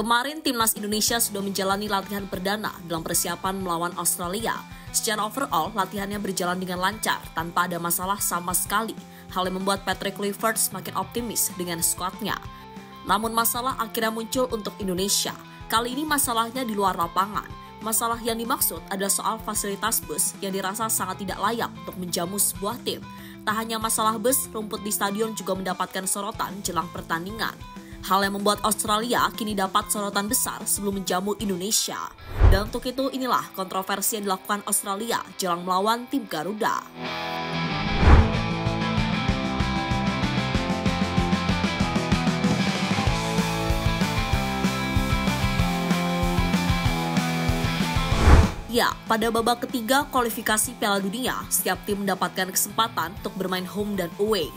Kemarin timnas Indonesia sudah menjalani latihan perdana dalam persiapan melawan Australia. Secara overall, latihannya berjalan dengan lancar tanpa ada masalah sama sekali. Hal yang membuat Patrick Kluivert semakin optimis dengan skuadnya. Namun masalah akhirnya muncul untuk Indonesia. Kali ini masalahnya di luar lapangan. Masalah yang dimaksud adalah soal fasilitas bus yang dirasa sangat tidak layak untuk menjamu sebuah tim. Tak hanya masalah bus, rumput di stadion juga mendapatkan sorotan jelang pertandingan. Hal yang membuat Australia kini dapat sorotan besar sebelum menjamu Indonesia. Dan untuk itu inilah kontroversi yang dilakukan Australia jelang melawan tim Garuda. Ya, pada babak ketiga kualifikasi Piala Dunia, setiap tim mendapatkan kesempatan untuk bermain home dan away.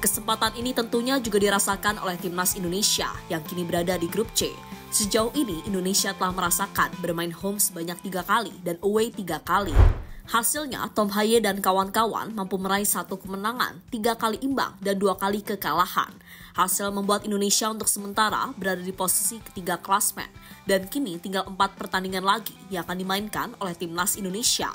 Kesempatan ini tentunya juga dirasakan oleh timnas Indonesia yang kini berada di grup C. Sejauh ini Indonesia telah merasakan bermain home sebanyak 3 kali dan away 3 kali. Hasilnya Tom Haye dan kawan-kawan mampu meraih 1 kemenangan, 3 kali imbang dan 2 kali kekalahan. Hasil membuat Indonesia untuk sementara berada di posisi ketiga klasmen dan kini tinggal 4 pertandingan lagi yang akan dimainkan oleh timnas Indonesia.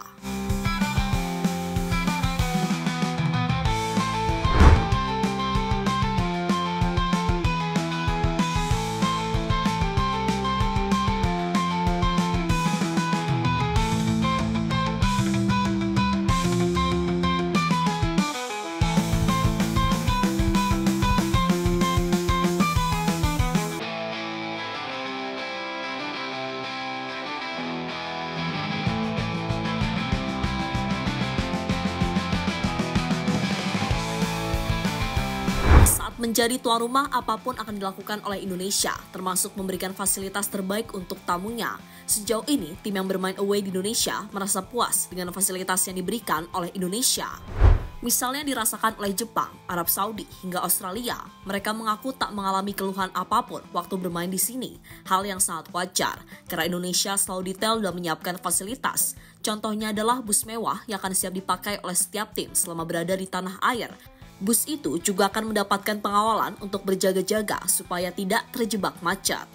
Menjadi tuan rumah, apapun akan dilakukan oleh Indonesia, termasuk memberikan fasilitas terbaik untuk tamunya. Sejauh ini, tim yang bermain away di Indonesia merasa puas dengan fasilitas yang diberikan oleh Indonesia. Misalnya dirasakan oleh Jepang, Arab Saudi, hingga Australia. Mereka mengaku tak mengalami keluhan apapun waktu bermain di sini. Hal yang sangat wajar, karena Indonesia selalu detail dalam menyiapkan fasilitas. Contohnya adalah bus mewah yang akan siap dipakai oleh setiap tim selama berada di tanah air. Bus itu juga akan mendapatkan pengawalan untuk berjaga-jaga supaya tidak terjebak macet.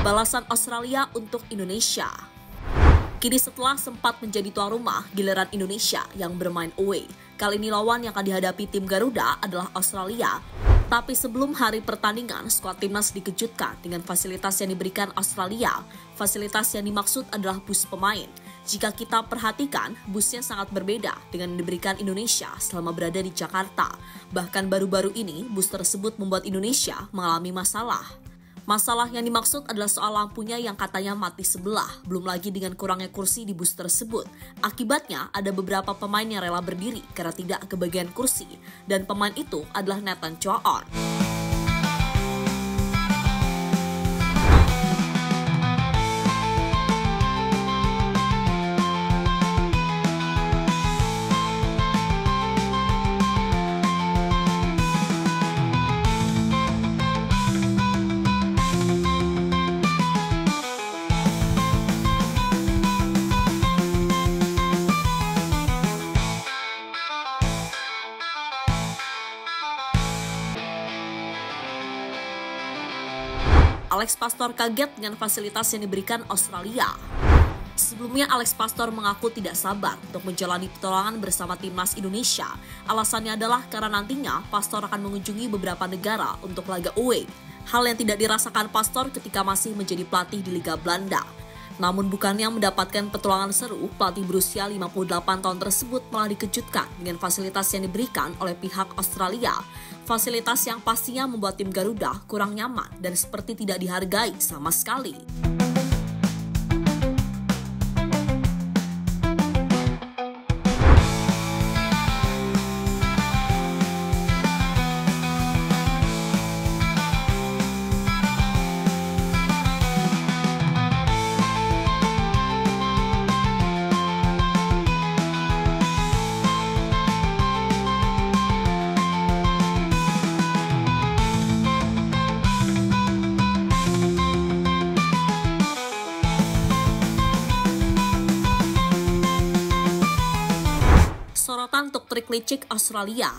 Balasan Australia untuk Indonesia. Kini setelah sempat menjadi tuan rumah, giliran Indonesia yang bermain away. Kali ini lawan yang akan dihadapi tim Garuda adalah Australia. Tapi sebelum hari pertandingan, skuad timnas dikejutkan dengan fasilitas yang diberikan Australia. Fasilitas yang dimaksud adalah bus pemain. Jika kita perhatikan, busnya sangat berbeda dengan yang diberikan Indonesia selama berada di Jakarta. Bahkan baru-baru ini, bus tersebut membuat Indonesia mengalami masalah. Masalah yang dimaksud adalah soal lampunya yang katanya mati sebelah, belum lagi dengan kurangnya kursi di bus tersebut. Akibatnya, ada beberapa pemain yang rela berdiri karena tidak kebagian kursi, dan pemain itu adalah Nathan Choon. Alex Pastor kaget dengan fasilitas yang diberikan Australia. Sebelumnya, Alex Pastor mengaku tidak sabar untuk menjalani petualangan bersama timnas Indonesia. Alasannya adalah karena nantinya Pastor akan mengunjungi beberapa negara untuk laga away. Hal yang tidak dirasakan Pastor ketika masih menjadi pelatih di Liga Belanda. Namun bukannya mendapatkan petualangan seru, pelatih berusia 58 tahun tersebut malah dikejutkan dengan fasilitas yang diberikan oleh pihak Australia. Fasilitas yang pastinya membuat tim Garuda kurang nyaman dan seperti tidak dihargai sama sekali. sorotan untuk trik licik Australia.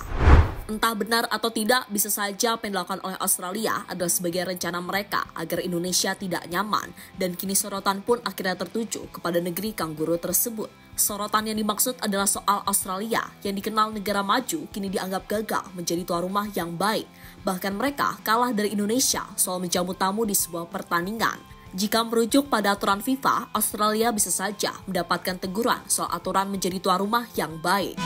Entah benar atau tidak, bisa saja apa yang dilakukan oleh Australia adalah sebagai rencana mereka agar Indonesia tidak nyaman, dan kini sorotan pun akhirnya tertuju kepada negeri kanguru tersebut. Sorotan yang dimaksud adalah soal Australia yang dikenal negara maju kini dianggap gagal menjadi tuan rumah yang baik. Bahkan mereka kalah dari Indonesia soal menjamu tamu di sebuah pertandingan. Jika merujuk pada aturan FIFA, Australia bisa saja mendapatkan teguran soal aturan menjadi tuan rumah yang baik.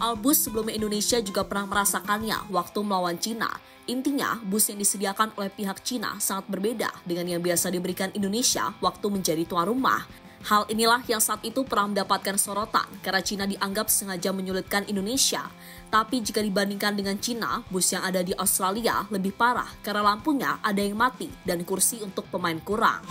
Soal bus, sebelumnya Indonesia juga pernah merasakannya waktu melawan Cina. Intinya, bus yang disediakan oleh pihak Cina sangat berbeda dengan yang biasa diberikan Indonesia waktu menjadi tuan rumah. Hal inilah yang saat itu pernah mendapatkan sorotan karena Cina dianggap sengaja menyulitkan Indonesia. Tapi jika dibandingkan dengan Cina, bus yang ada di Australia lebih parah karena lampunya ada yang mati dan kursi untuk pemain kurang.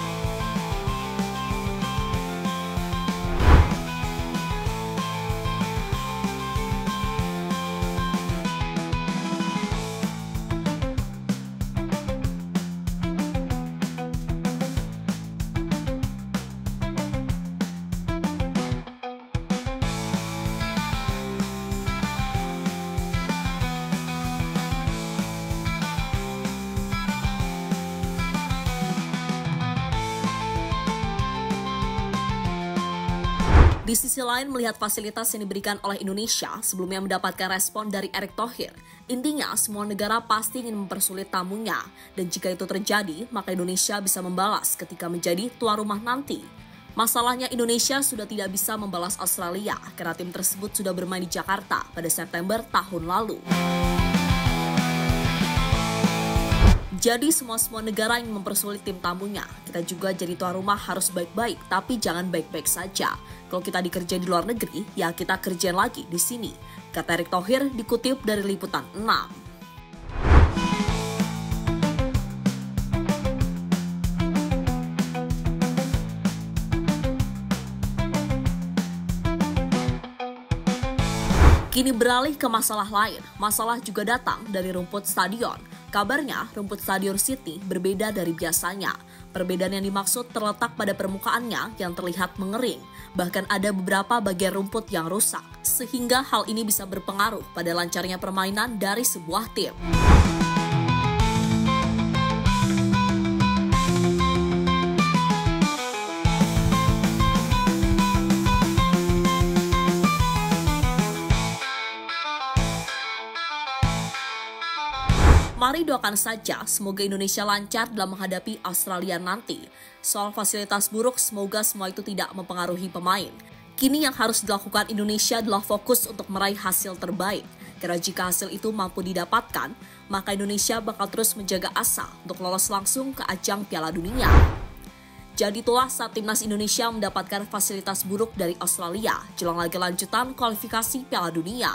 Di sisi lain, melihat fasilitas yang diberikan oleh Indonesia sebelumnya mendapatkan respon dari Erick Thohir. Intinya, semua negara pasti ingin mempersulit tamunya. Dan jika itu terjadi, maka Indonesia bisa membalas ketika menjadi tuan rumah nanti. Masalahnya, Indonesia sudah tidak bisa membalas Australia karena tim tersebut sudah bermain di Jakarta pada September tahun lalu. Jadi semua negara yang mempersulit tim tamunya. Kita juga jadi tuan rumah harus baik-baik, tapi jangan baik-baik saja. Kalau kita dikerjain di luar negeri, ya kita kerjain lagi di sini. Kata Erick Thohir dikutip dari Liputan 6. Kini beralih ke masalah lain. Masalah juga datang dari rumput stadion. Kabarnya, rumput Stadion Sydney berbeda dari biasanya. Perbedaan yang dimaksud terletak pada permukaannya yang terlihat mengering. Bahkan ada beberapa bagian rumput yang rusak. Sehingga hal ini bisa berpengaruh pada lancarnya permainan dari sebuah tim. Mari doakan saja semoga Indonesia lancar dalam menghadapi Australia nanti. Soal fasilitas buruk, semoga semua itu tidak mempengaruhi pemain. Kini yang harus dilakukan Indonesia adalah fokus untuk meraih hasil terbaik. Karena jika hasil itu mampu didapatkan, maka Indonesia bakal terus menjaga asa untuk lolos langsung ke ajang Piala Dunia. Jadi itulah saat timnas Indonesia mendapatkan fasilitas buruk dari Australia jelang laga lanjutan kualifikasi Piala Dunia.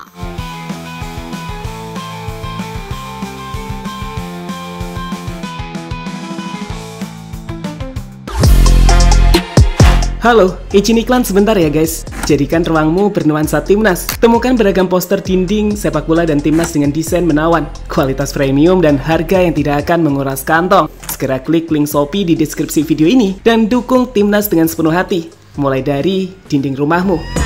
Halo, izin iklan sebentar ya guys. Jadikan ruangmu bernuansa timnas. Temukan beragam poster dinding, sepak bola dan timnas dengan desain menawan, kualitas premium dan harga yang tidak akan menguras kantong. Segera klik link Shopee di deskripsi video ini dan dukung timnas dengan sepenuh hati. Mulai dari dinding rumahmu.